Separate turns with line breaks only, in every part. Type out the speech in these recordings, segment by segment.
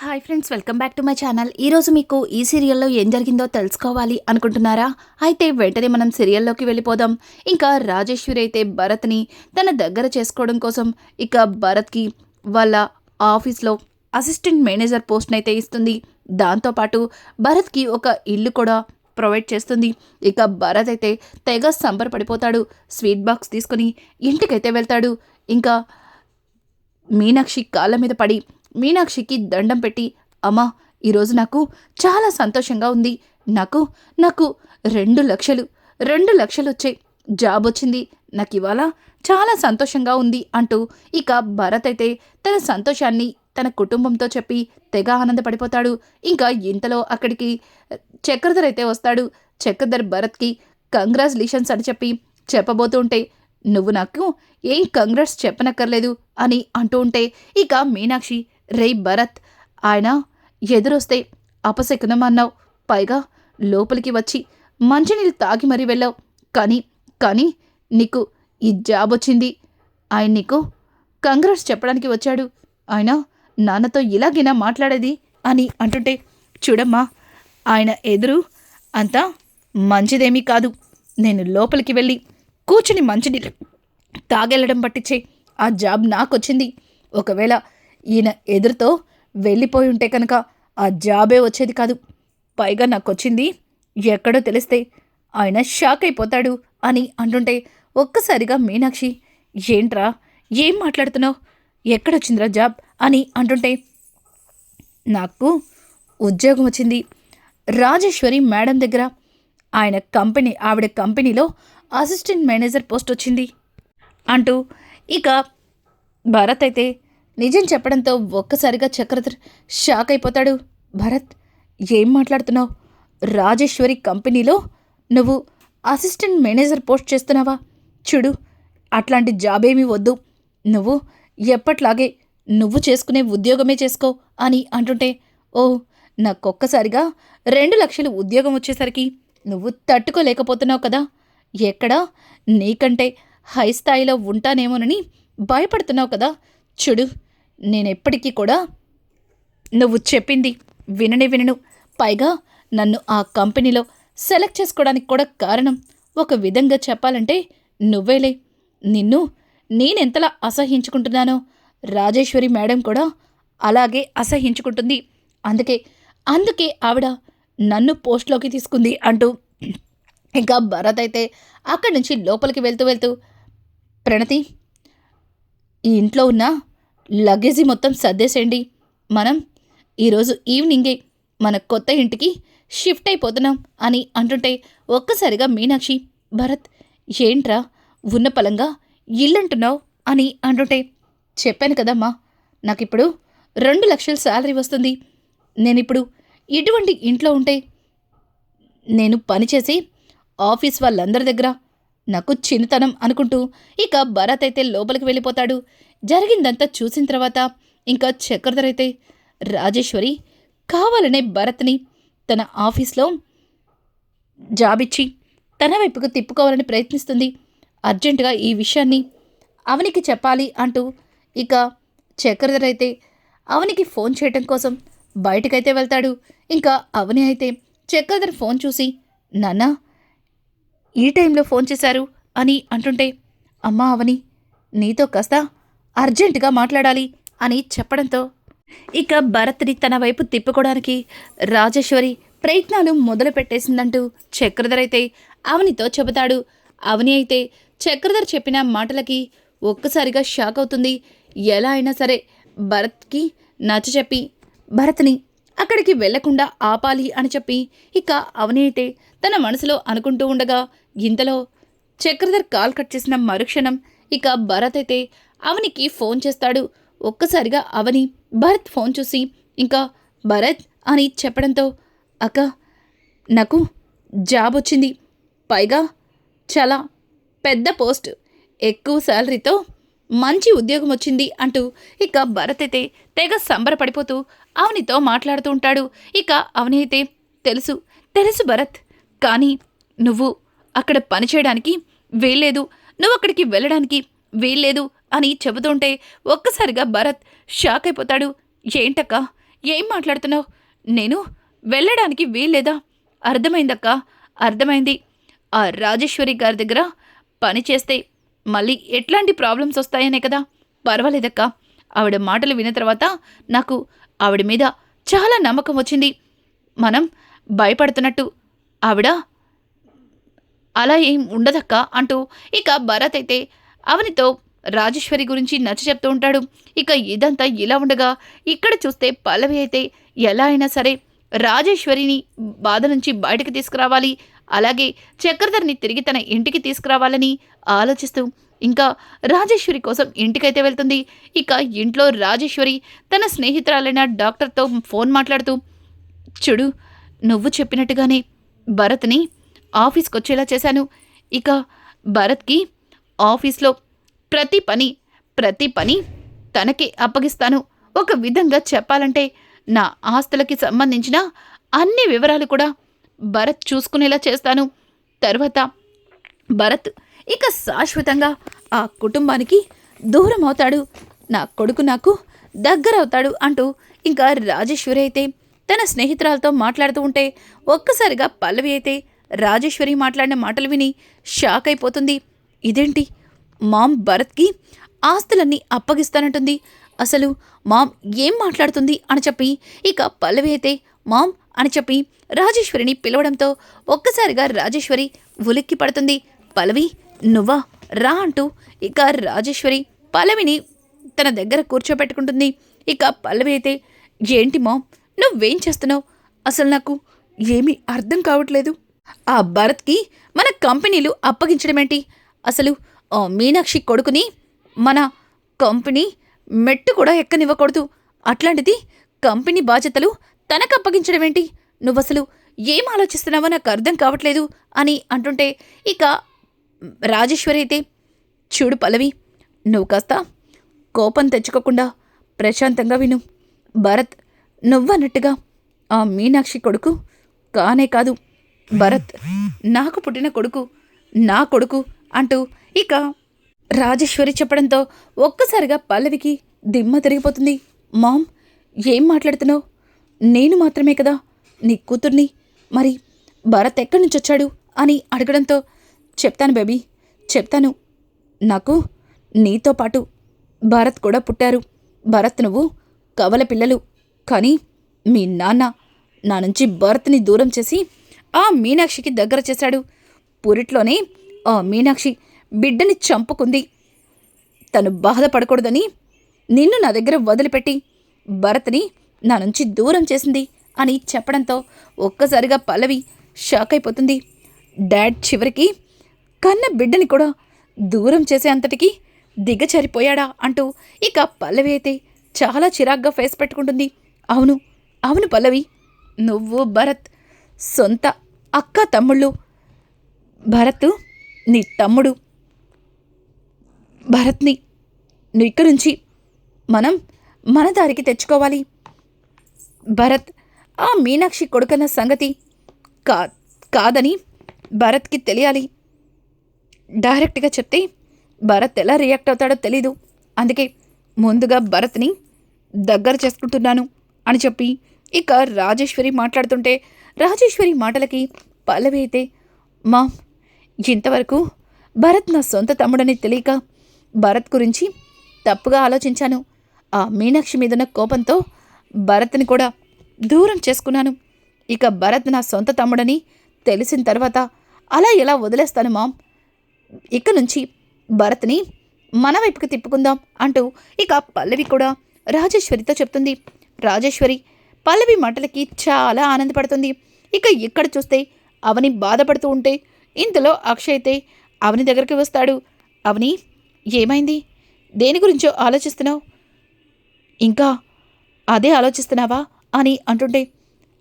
Hi friends, welcome back to my channel. ఈరోజు మీకు ఈ సీరియల్లో ఏం జరిగిందో తెలుసుకోవాలి అనుకుంటున్నారా? అయితే వెంటనే మనం సీరియల్లోకి వెళ్ళిపోదాం. ఇంకా రాజేశ్వరి అయితే భరత్ని తన దగ్గర చేసుకోవడం కోసం ఇక భరత్కి వాళ్ళ ఆఫీస్లో అసిస్టెంట్ మేనేజర్ పోస్ట్ని అయితే ఇస్తుంది. దాంతోపాటు భరత్కి ఒక ఇల్లు కూడా ప్రొవైడ్ చేస్తుంది. ఇక భరత్ అయితే తెగ సంబరపడిపోతాడు. స్వీట్ బాక్స్ తీసుకుని ఇంటికైతే వెళ్తాడు. ఇంకా మీనాక్షి కాళ్ళ మీద పడి మీనాక్షికి దండం పెట్టి, అమ్మా, ఈరోజు నాకు చాలా సంతోషంగా ఉంది. నాకు నాకు 2 లక్షలు వచ్చాయి, జాబ్ వచ్చింది, నాకు ఇవాళ చాలా సంతోషంగా ఉంది అంటూ ఇక భరత్ అయితే తన సంతోషాన్ని తన కుటుంబంతో చెప్పి తెగ ఆనందపడిపోతాడు. ఇంకా ఇంతలో అక్కడికి చక్రధర్ అయితే వస్తాడు. చక్రధర్ భరత్కి కంగ్రాచులేషన్స్ అని చెప్పబోతూ ఉంటే, నువ్వు నాకు ఏం కంగ్రాట్స్ చెప్పనక్కర్లేదు అని అంటూ ఉంటే ఇక మీనాక్షి, రేయ్ భరత్, ఆయన ఎదురొస్తే అపశకునం అన్నావు, పైగా లోపలికి వచ్చి మంచినీళ్ళు తాగి మరీ వెళ్ళావు, కానీ నీకు ఈ జాబ్ వచ్చింది. ఆయన నీకు కంగ్రాట్స్ చెప్పడానికి వచ్చాడు. ఆయన నాన్నతో ఇలాగైనా మాట్లాడేది అని అంటుంటే, చూడమ్మా, ఆయన ఎదురు అంతా మంచిదేమీ కాదు. నేను లోపలికి వెళ్ళి కూర్చుని మంచినీళ్ళు తాగెళ్ళడం పట్టించే ఆ జాబ్ నాకొచ్చింది. ఒకవేళ ఈయన ఎదురుతో వెళ్ళిపోయి ఉంటే కనుక ఆ జాబే వచ్చేది కాదు. పైగా నాకొచ్చింది ఎక్కడో తెలిస్తే ఆయన షాక్ అయిపోతాడు అని అంటుంటే ఒక్కసారిగా మీనాక్షి, ఏంట్రా, ఏం మాట్లాడుతున్నావు, ఎక్కడొచ్చిందిరా జాబ్ అని అంటుంటే, నాకు ఉద్యోగం వచ్చింది రాజేశ్వరి మేడం దగ్గర. ఆవిడ కంపెనీలో అసిస్టెంట్ మేనేజర్ పోస్ట్ వచ్చింది అంటూ ఇక భరత్ అయితే నిజం చెప్పడంతో ఒక్కసారిగా చక్రధర్ షాక్ అయిపోతాడు. భరత్, ఏం మాట్లాడుతున్నావు? రాజేశ్వరి కంపెనీలో నువ్వు అసిస్టెంట్ మేనేజర్ పోస్ట్ చేస్తున్నావా? చూడు, అట్లాంటి జాబేమీ వద్దు, నువ్వు ఎప్పట్లాగే నువ్వు చేసుకునే ఉద్యోగమే చేసుకో అని అంటుంటే, ఓ, నాకొక్కసారిగా 2 లక్షలు ఉద్యోగం వచ్చేసరికి నువ్వు తట్టుకోలేకపోతున్నావు కదా, ఎక్కడా నీకంటే హై స్థాయిలో ఉంటానేమోనని భయపడుతున్నావు కదా. చూడు, నేనెప్పటికీ కూడా నువ్వు చెప్పింది వినను. పైగా నన్ను ఆ కంపెనీలో సెలెక్ట్ చేసుకోవడానికి కూడా కారణం ఒక విధంగా చెప్పాలంటే నువ్వేలే. నిన్ను నేనెంతలా అసహ్యించుకుంటున్నానో రాజేశ్వరి మేడం కూడా అలాగే అసహ్యించుకుంటుంది. అందుకే ఆవిడ నన్ను పోస్ట్లోకి తీసుకుంది అంటూ ఇంకా భరత్ అయితే అక్కడి నుంచి లోపలికి వెళ్తూ, ప్రణతి, ఈ ఇంట్లో ఉన్న లగేజీ మొత్తం సర్దేసేయండి. మనం ఈరోజు ఈవినింగే మన కొత్త ఇంటికి షిఫ్ట్ అయిపోతున్నాం అని అంటుంటే ఒక్కసారిగా మీనాక్షి, భరత్, ఏంట్రా ఉన్న పలంగా ఇల్లంటున్నావు అని అంటుంటే, చెప్పాను కదమ్మా, నాకిప్పుడు 2 లక్షల శాలరీ వస్తుంది. నేనిప్పుడు ఇటువంటి ఇంట్లో ఉంటే నేను పనిచేసి ఆఫీస్ వాళ్ళందరి దగ్గర నాకు చిన్నతనం అనుకుంటూ ఇక భరత్ అయితే లోపలికి వెళ్ళిపోతాడు. జరిగిందంతా చూసిన తర్వాత ఇంకా చక్రధర్ అయితే రాజేశ్వరి కావాలనే భరత్ని తన ఆఫీస్లో జాబ్ ఇచ్చి తన వైపుకు తిప్పుకోవాలని ప్రయత్నిస్తుంది. అర్జెంటుగా ఈ విషయాన్ని అవనికి చెప్పాలి అంటూ ఇక చక్రధర్ అయితే అవనికి ఫోన్ చేయటం కోసం బయటకైతే వెళ్తాడు. ఇంకా అవని అయితే చక్రధర్ ఫోన్ చూసి, నాన్న, ఈ టైంలో ఫోన్ చేశారు అని అంటుంటే, అమ్మా అవని, నీతో కాస్త అర్జెంటుగా మాట్లాడాలి అని చెప్పడంతో ఇక భరత్ని తన వైపు తిప్పుకోవడానికి రాజేశ్వరి ప్రయత్నాలు మొదలు పెట్టేసిందంటూ చక్రధర్ అయితే అవనితో చెబుతాడు. అవని అయితే చక్రధర్ చెప్పిన మాటలకి ఒక్కసారిగా షాక్ అవుతుంది. ఎలా అయినా సరే భరత్కి నచ్చచెప్పి భరత్ని అక్కడికి వెళ్లకుండా ఆపాలి అని చెప్పి ఇక అవని అయితే తన మనసులో అనుకుంటూ ఉండగా ఇంతలో చక్రధర్ కాల్ కట్ చేసిన మరుక్షణం ఇక భరత్ అయితే అవనికి ఫోన్ చేస్తాడు. ఒక్కసారిగా అవని భరత్ ఫోన్ చూసి ఇంకా భరత్ అని చెప్పడంతో, అక్క, నాకు జాబ్ వచ్చింది, పైగా చాలా పెద్ద పోస్ట్, ఎక్కువ శాలరీతో మంచి ఉద్యోగం వచ్చింది అంటూ ఇక భరత్ అయితే తెగ సంబరపడిపోతూ అవనితో మాట్లాడుతూ ఉంటాడు. ఇక అవని అయితే, తెలుసు భరత్, కానీ నువ్వు అక్కడ పనిచేయడానికి వీల్లేదు, నువ్వు అక్కడికి వెళ్ళడానికి వీల్లేదు అని చెబుతుంటే ఒక్కసారిగా భరత్ షాక్ అయిపోతాడు. ఏంటక్క, ఏం మాట్లాడుతున్నావు? నేను వెళ్ళడానికి వీల్లేదా? అర్థమైందక్కా, అర్థమైంది. ఆ రాజేశ్వరి గారి దగ్గర పని చేస్తే మళ్ళీ ఎట్లాంటి ప్రాబ్లమ్స్ వస్తాయనే కదా. పర్వాలేదక్కా. ఆవిడ మాటలు విన్న తర్వాత నాకు ఆవిడ మీద చాలా నమ్మకం వచ్చింది. మనం భయపడుతున్నట్టు ఆవిడ అలా ఏం ఉండదక్కా అంటూ ఇక భరత్ అయితే అవనితో రాజేశ్వరి గురించి నచ్చ చెప్తూ ఉంటాడు. ఇక ఇదంతా ఇలా ఉండగా ఇక్కడ చూస్తే పల్లవి అయితే ఎలా అయినా సరే రాజేశ్వరిని బాధ నుంచి బయటకు తీసుకురావాలి, అలాగే చక్రధర్ని తిరిగి తన ఇంటికి తీసుకురావాలని ఆలోచిస్తూ ఇంకా రాజేశ్వరి కోసం ఇంటికైతే వెళ్తుంది. ఇక ఇంట్లో రాజేశ్వరి తన స్నేహితురాలైన డాక్టర్తో ఫోన్ మాట్లాడుతూ, చూడు, నువ్వు చెప్పినట్టుగానే భరత్ని ఆఫీస్కి వచ్చేలా చేశాను. ఇక భరత్కి ఆఫీస్లో ప్రతి పని తనకే అప్పగిస్తాను. ఒక విధంగా చెప్పాలంటే నా ఆస్తులకి సంబంధించిన అన్ని వివరాలు కూడా భరత్ చూసుకునేలా చేస్తాను. తర్వాత భరత్ ఇక శాశ్వతంగా ఆ కుటుంబానికి దూరం అవుతాడు. నా కొడుకు నాకు దగ్గరవుతాడు అంటూ ఇంకా రాజేశ్వరి అయితే తన స్నేహితురాలతో మాట్లాడుతూ ఉంటే ఒక్కసారిగా పల్లవి అయితే రాజేశ్వరి మాట్లాడిన మాటలు విని షాక్ అయిపోతుంది. ఇదేంటి, మామ్ భరత్కి ఆస్తులన్నీ అప్పగిస్తానంటుంది, అసలు మామ్ ఏం మాట్లాడుతుంది అని చెప్పి ఇక పల్లవి అయితే మామ్ అని చెప్పి రాజేశ్వరిని పిలవడంతో ఒక్కసారిగా రాజేశ్వరి ఉలిక్కి పడుతుంది. పల్లవి, నువ్వా, రా అంటూ ఇక రాజేశ్వరి పల్లవిని తన దగ్గర కూర్చోపెట్టుకుంటుంది. ఇక పల్లవి అయితే, ఏంటి మామ్, నువ్వేం చేస్తున్నావు? అసలు నాకు ఏమీ అర్థం కావట్లేదు. ఆ భరత్కి మన కంపెనీలు అప్పగించడం ఏంటి? అసలు మీనాక్షి కొడుకుని మన కంపెనీ మెట్టు కూడా ఎక్కనివ్వకూడదు. అట్లాంటిది కంపెనీ బాధ్యతలు తనకు అప్పగించడం ఏంటి? నువ్వసలు ఏం ఆలోచిస్తున్నావో నాకు అర్థం కావట్లేదు అని అంటుంటే ఇక రాజేశ్వరి అయితే, చూడు పల్లవి, నువ్వు కాస్త కోపం తెచ్చుకోకుండా ప్రశాంతంగా విను. భరత్ నువ్వన్నట్టుగా ఆ మీనాక్షి కొడుకు కానే కాదు. భరత్ నాకు పుట్టిన కొడుకు, నా కొడుకు అంటూ ఇక రాజేశ్వరి చెప్పడంతో ఒక్కసారిగా పల్లవికి దిమ్మ తిరిగిపోతుంది. మామ్, ఏం మాట్లాడుతున్నావు? నేను మాత్రమే కదా నీ కూతుర్ని, మరి భరత్ ఎక్కడి నుంచి వచ్చాడు అని అడగడంతో, చెప్తాను బేబీ, చెప్తాను. నాకు నీతో పాటు భరత్ కూడా పుట్టారు. భరత్ నువ్వు కవల పిల్లలు. కానీ మీ నాన్న నా నుంచి భరత్ని దూరం చేసి ఆ మీనాక్షికి దగ్గర చేశాడు. పురిట్లోనే ఆ మీనాక్షి బిడ్డని చంపుకుంది. తను బాధపడకూడదని నిన్ను నా దగ్గర వదిలిపెట్టి భరత్ని నా నుంచి దూరం చేసింది అని చెప్పడంతో ఒక్కసారిగా పల్లవి షాక్ అయిపోతుంది. డాడ్ చివరికి కన్న బిడ్డని కూడా దూరం చేసే అంతటికి దిగజారిపోయాడా అంటూ ఇక పల్లవి అయితే చాలా చిరాగ్గా ఫేస్ పెట్టుకుంటుంది. అవును అవును పల్లవి, నువ్వు భరత్ సొంత అక్క తమ్ముళ్ళు. భరత్ నీ తమ్ముడు. భరత్ని నువ్వు ఇక్కడి నుంచి మనం మన దారికి తెచ్చుకోవాలి. భరత్ ఆ మీనాక్షి కొడుకన్న సంగతి కాదని భరత్కి తెలియాలి. డైరెక్ట్గా చెప్తే భరత్ ఎలా రియాక్ట్ అవుతాడో తెలీదు. అందుకే ముందుగా భరత్ని దగ్గర చేసుకుంటున్నాను అని చెప్పి ఇక రాజేశ్వరి మాట్లాడుతుంటే రాజేశ్వరి మాటలకి పల్లవి అయితే, మా ఇంతవరకు భరత్ నా సొంత తమ్ముడని తెలియక భరత్ గురించి తప్పుగా ఆలోచించాను. ఆ మీనాక్షి మీదున్న కోపంతో భరత్ని కూడా దూరం చేసుకున్నాను. ఇక భరత్ నా సొంత తమ్ముడని తెలిసిన తర్వాత అలా ఎలా వదిలేస్తాను మామ్? ఇక నుంచి భరత్ని మన వైపుకి తిప్పుకుందాం అంటూ ఇక పల్లవి కూడా రాజేశ్వరితో చెప్తుంది. రాజేశ్వరి పల్లవి మాటలకి చాలా ఆనందపడుతుంది. ఇక ఇక్కడ చూస్తే అవని బాధపడుతూ ఉంటే ఇంతలో అక్షయ్ అయితే అవని దగ్గరికి వస్తాడు. అవని, ఏమైంది? దేని గురించో ఆలోచిస్తున్నావు? ఇంకా అదే ఆలోచిస్తున్నావా అని అంటుంటే,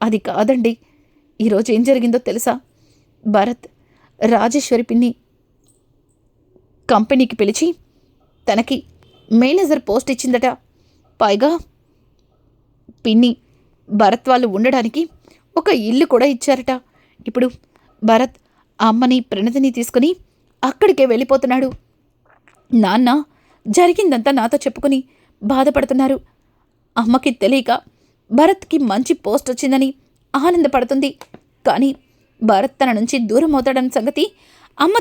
అది కాదండి, ఈరోజు ఏం జరిగిందో తెలుసా? భరత్ రాజేశ్వరి పిన్ని కంపెనీకి పిలిచి తనకి మేనేజర్ పోస్ట్ ఇచ్చిందట. పైగా పిన్ని భరత్ వాళ్ళు ఉండడానికి ఒక ఇల్లు కూడా ఇచ్చారట. ఇప్పుడు భరత్ అమ్మని ప్రణతిని తీసుకుని అక్కడికే వెళ్ళిపోతున్నాడు. నాన్న జరిగిందంతా నాతో చెప్పుకుని బాధపడుతున్నారు. అమ్మకి తెలియక భరత్కి మంచి పోస్ట్ వచ్చిందని ఆనందపడుతుంది. కానీ భరత్ తన నుంచి దూరం అవుతాడన్న సంగతి అమ్మ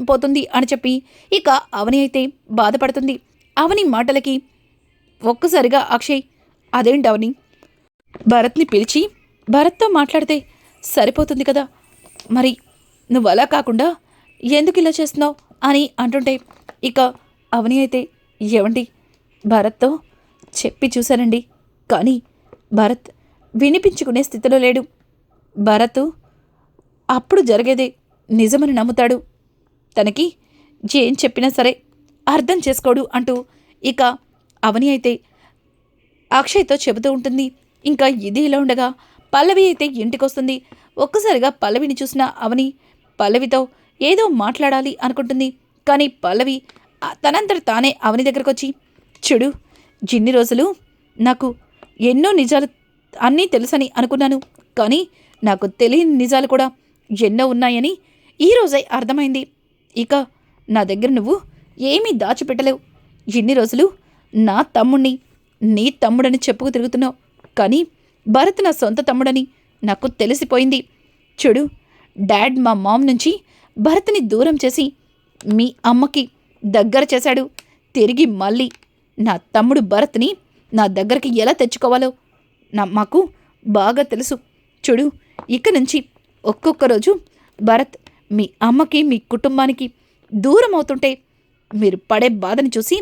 పోతుంది అని చెప్పి ఇక అవని అయితే బాధపడుతుంది. అవని మాటలకి ఒక్కసారిగా అక్షయ్, అదేంటి అవని, భరత్ని పిలిచి భరత్తో మాట్లాడితే సరిపోతుంది కదా, మరి నువ్వు అలా కాకుండా ఎందుకు ఇలా చేస్తున్నావు అని అంటుంటే ఇక అవని అయితే, ఏమండి, భరత్తో చెప్పి చూశానండి, కానీ భరత్ వినిపించుకునే స్థితిలో లేడు. భరత్ అప్పుడు జరిగేదే నిజమని నమ్ముతాడు. తనకి ఏం చెప్పినా సరే అర్థం చేసుకోడు అంటూ ఇక అవని అయితే అక్షయ్తో చెబుతూ ఉంటుంది. ఇంకా ఇది ఇలా ఉండగా పల్లవి అయితే ఇంటికొస్తుంది. ఒక్కసారిగా పల్లవిని చూసిన అవని పల్లవితో ఏదో మాట్లాడాలి అనుకుంటుంది. కానీ పల్లవి తనంతట తానే అవని దగ్గరకు వచ్చి, చూడు, ఇన్ని రోజులు నాకు ఎన్నో నిజాలు అన్నీ తెలుసని అనుకున్నాను, కానీ నాకు తెలియని నిజాలు కూడా ఎన్నో ఉన్నాయని ఈరోజే అర్థమైంది. ఇక నా దగ్గర నువ్వు ఏమీ దాచిపెట్టలేవు. ఇన్ని రోజులు నా తమ్ముణ్ణి నీ తమ్ముడని చెప్పుకు తిరుగుతున్నావు, కానీ భరత్ నా సొంత తమ్ముడని నాకు తెలిసిపోయింది. చూడు, డాడ్ మా మామ్ నుంచి భరత్ని దూరం చేసి మీ అమ్మకి దగ్గర చేశాడు. తిరిగి మళ్ళీ నా తమ్ముడు భరత్ని నా దగ్గరికి ఎలా తెచ్చుకోవాలో మాకు బాగా తెలుసు. చూడు, ఇక నుంచి ఒక్కొక్క రోజు భరత్ మీ అమ్మకి మీ కుటుంబానికి దూరం అవుతుంటే మీరు పడే బాధని చూసి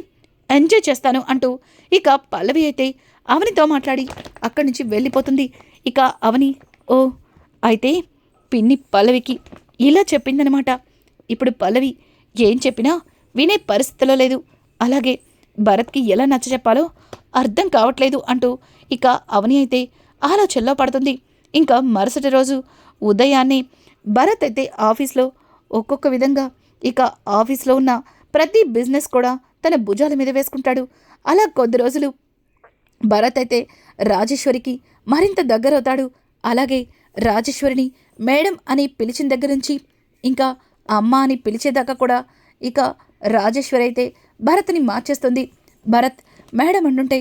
ఎంజాయ్ చేస్తాను అంటూ ఇక పల్లవి అయితే అవనితో మాట్లాడి అక్కడి నుంచి వెళ్ళిపోతుంది. ఇక అవని, ఓ అయితే పిన్ని పల్లవికి ఇలా చెప్పిందనమాట. ఇప్పుడు పల్లవి ఏం చెప్పినా వినే పరిస్థితిలో లేదు. అలాగే భరత్కి ఎలా నచ్చ చెప్పాలో అర్థం కావట్లేదు అంటూ ఇక అవని అయితే ఆలోచనలో పడుతుంది. ఇంకా మరుసటి రోజు ఉదయాన్నే భరత్ అయితే ఆఫీస్లో ఒక్కొక్క విధంగా ఇక ఆఫీస్లో ఉన్న ప్రతి బిజినెస్ కూడా తన భుజాల మీద వేసుకుంటాడు. అలా కొద్ది రోజులు భరత్ అయితే రాజేశ్వరికి మరింత దగ్గరవుతాడు. అలాగే రాజేశ్వరిని మేడం అని పిలిచిన దగ్గర నుంచి ఇంకా అమ్మ అని పిలిచేదాకా కూడా ఇక రాజేశ్వరి అయితే భరత్ని మార్చేస్తుంది. భరత్ మేడం అంటుంటే,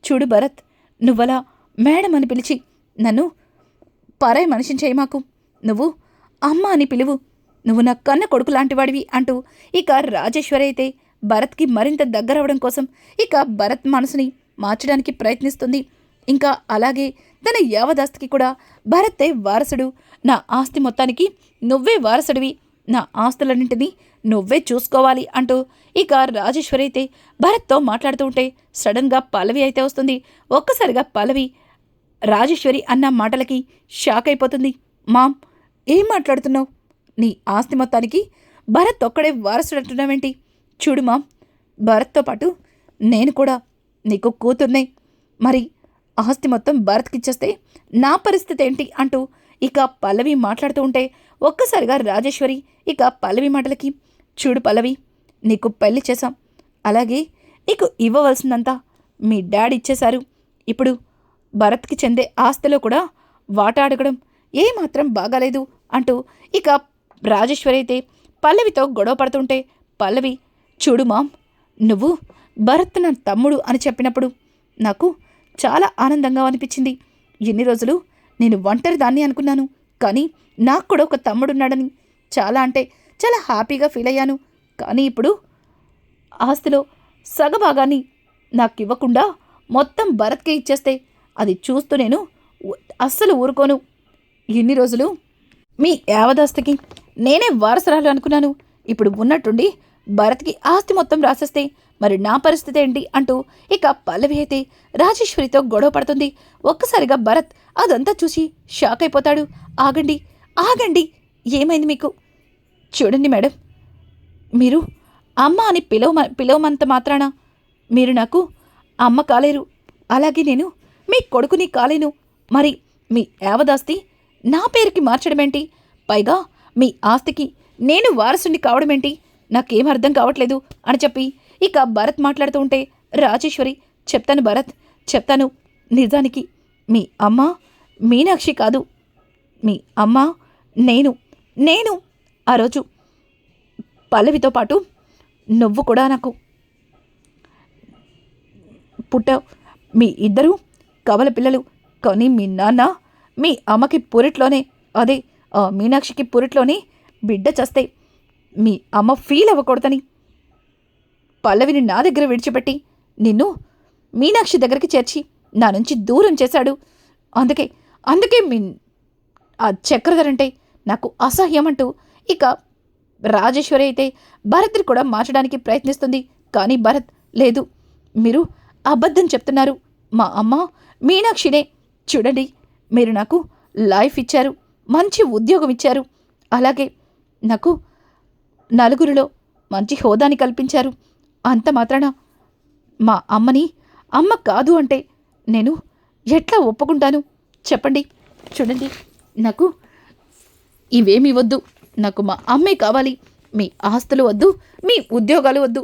చూడు భరత్, నువ్వలా మేడం అని పిలిచి నన్ను పరాయి మనిషిని చేయి మాకు, నువ్వు అమ్మ అని పిలువు, నువ్వు నా కన్న కొడుకు లాంటివాడివి అంటూ ఇక రాజేశ్వరి అయితే భరత్కి మరింత దగ్గరవడం కోసం ఇక భరత్ మనసుని మార్చడానికి ప్రయత్నిస్తుంది. ఇంకా అలాగే తన యావదాస్తికి కూడా భరతే వారసుడు, నా ఆస్తి మొత్తానికి నువ్వే వారసుడివి, నా ఆస్తులన్నింటినీ నువ్వే చూసుకోవాలి అంటూ ఇక రాజేశ్వరి అయితే భరత్తో మాట్లాడుతూ ఉంటే సడన్గా పల్లవి అయితే వస్తుంది. ఒక్కసారిగా పల్లవి రాజేశ్వరి అన్న మాటలకి షాక్ అయిపోతుంది. మామ్, ఏం మాట్లాడుతున్నావు? నీ ఆస్తి మొత్తానికి భరత్ ఒక్కడే వారసుడు అంటున్నావేంటి? చూడు మామ్, భరత్తో పాటు నేను కూడా నీకు కూతుర్నే, మరి ఆస్తి మొత్తం భరత్కి ఇచ్చేస్తే నా పరిస్థితి ఏంటి అంటూ ఇక పల్లవి మాట్లాడుతూ ఉంటే ఒక్కసారిగా రాజేశ్వరి ఇక పల్లవి మాటలకి, చూడు పల్లవి, నీకు పెళ్లి చేశాం, అలాగే నీకు ఇవ్వవలసిందంతా మీ డాడీ ఇచ్చేశారు. ఇప్పుడు భరత్కి చెందే ఆస్తిలో కూడా వాటా అడగడం ఏమాత్రం బాగాలేదు అంటూ ఇక రాజేశ్వరి అయితే పల్లవితో గొడవ పడుతుంటే పల్లవి, చూడు మామ్, నువ్వు భరత్ నా తమ్ముడు అని చెప్పినప్పుడు నాకు చాలా ఆనందంగా అనిపించింది. ఎన్ని రోజులు నేను ఒంటరి దాన్ని అనుకున్నాను, కానీ నాకు కూడా ఒక తమ్ముడున్నాడని చాలా అంటే చాలా హ్యాపీగా ఫీల్ అయ్యాను. కానీ ఇప్పుడు ఆస్తిలో సగభాగాన్ని నాకు ఇవ్వకుండా మొత్తం భరత్కే ఇచ్చేస్తే అది చూస్తూ నేను అస్సలు ఊరుకోను. ఇన్ని రోజులు మీ యావదాస్తికి నేనే వారసురాలు అనుకున్నాను, ఇప్పుడు ఉన్నట్టుండి భరత్కి ఆస్తి మొత్తం రాసేస్తే మరి నా పరిస్థితి ఏంటి అంటూ ఇక పల్లవి అయితే రాజేశ్వరితో గొడవ పడుతుంది. ఒక్కసారిగా భరత్ అదంతా చూసి షాక్ అయిపోతాడు. ఆగండి, ఆగండి, ఏమైంది మీకు? చూడండి మేడం, మీరు అమ్మ అని పిలవమంత మాత్రాన మీరు నాకు అమ్మ కాలేరు, అలాగే నేను మీ కొడుకుని కాలేను. మరి మీ యావదాస్తి నా పేరుకి మార్చడమేంటి? పైగా మీ ఆస్తికి నేను వారసుని కావడమేంటి? నాకేం అర్థం కావట్లేదు అని చెప్పి ఇక భరత్ మాట్లాడుతూ ఉంటే రాజేశ్వరి, చెప్తాను భరత్, చెప్తాను, నిజానికి మీ అమ్మ మీనాక్షి కాదు, మీ అమ్మ నేను ఆ రోజు పల్లవితో పాటు నువ్వు కూడా నాకు పుట్టావు. మీ ఇద్దరూ కవల పిల్లలు. కానీ మీ నాన్న మీ అమ్మకి పురిట్లోనే, అదే మీనాక్షికి పురిట్లోనే బిడ్డ చస్తే మీ అమ్మ ఫీల్ అవ్వకూడదని పల్లవిని నా దగ్గర విడిచిపెట్టి నిన్ను మీనాక్షి దగ్గరికి చేర్చి నా నుంచి దూరం చేశాడు. అందుకే అందుకే ఆ చక్రధరంటే నాకు అసహ్యం అంటూ ఇక రాజేశ్వరి అయితే భరత్ని కూడా మార్చడానికి ప్రయత్నిస్తుంది. కానీ భరత్ లేదు, మీరు అబద్ధం చెప్తున్నారు. మా అమ్మ మీనాక్షినే. చూడండి, మీరు నాకు లైఫ్ ఇచ్చారు, మంచి ఉద్యోగం ఇచ్చారు, అలాగే నాకు నలుగురిలో మంచి హోదాని కల్పించారు. అంత మాత్రాన మా అమ్మని అమ్మ కాదు అంటే నేను ఎట్లా ఒప్పుకుంటాను చెప్పండి. చూడండి, నాకు ఇవేమీ వద్దు. నాకు మా అమ్మే కావాలి. మీ ఆస్తులు వద్దు, మీ ఉద్యోగాలు వద్దు,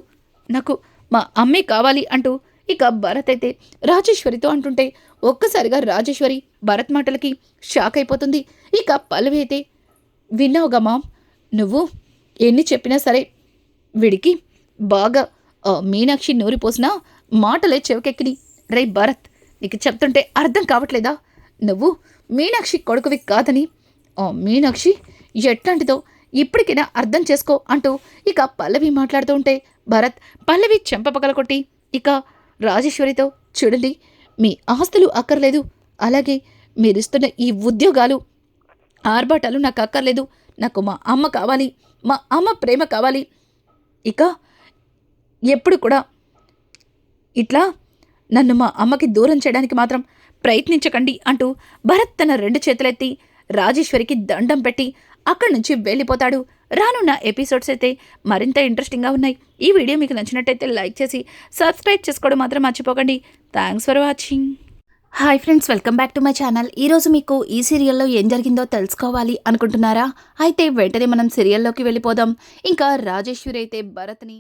నాకు మా అమ్మే కావాలి అంటూ ఇక భరత్ అయితే రాజేశ్వరితో అంటుంటే ఒక్కసారిగా రాజేశ్వరి భరత్ మాటలకి షాక్ అయిపోతుంది. ఇక పల్లవి అయితే, విన్నావుగా మామ్, నువ్వు ఎన్ని చెప్పినా సరే వీడికి బాగా మీనాక్షి నూరిపోసిన మాటలే చెవికెక్కిని. రే భరత్, నీకు చెప్తుంటే అర్థం కావట్లేదా? నువ్వు మీనాక్షి కొడుకువి కాదని, మీనాక్షి ఎట్లాంటిదో ఇప్పటికైనా అర్థం చేసుకో అంటూ ఇక పల్లవి మాట్లాడుతూ ఉంటే భరత్ పల్లవి చెంపపగల కొట్టి ఇక రాజేశ్వరితో, చూడండి, మీ ఆస్తులు అక్కర్లేదు, అలాగే మీరిస్తున్న ఈ ఉద్యోగాలు ఆర్భాటాలు నాకు అక్కర్లేదు. నాకు మా అమ్మ కావాలి, మా అమ్మ ప్రేమ కావాలి. ఇక ఎప్పుడు కూడా ఇట్లా నన్ను మా అమ్మకి దూరం చేయడానికి మాత్రం ప్రయత్నించకండి అంటూ భరత్ తన 2 చేతులెత్తి రాజేశ్వరికి దండం పెట్టి అక్కడి నుంచి వెళ్ళిపోతాడు. రానున్న ఎపిసోడ్స్ అయితే మరింత ఇంట్రెస్టింగ్గా ఉన్నాయి. ఈ వీడియో మీకు నచ్చినట్టయితే లైక్ చేసి సబ్స్క్రైబ్ చేసుకోవడం మాత్రం మర్చిపోకండి. Thanks for watching. Hi friends, welcome back to my channel. ఈరోజు మీకు ఈ సీరియల్లో ఏం జరిగిందో తెలుసుకోవాలి అనుకుంటున్నారా? అయితే వెంటనే మనం సీరియల్లోకి వెళ్ళిపోదాం. ఇంకా రాజేశ్వరి అయితే భరత్ని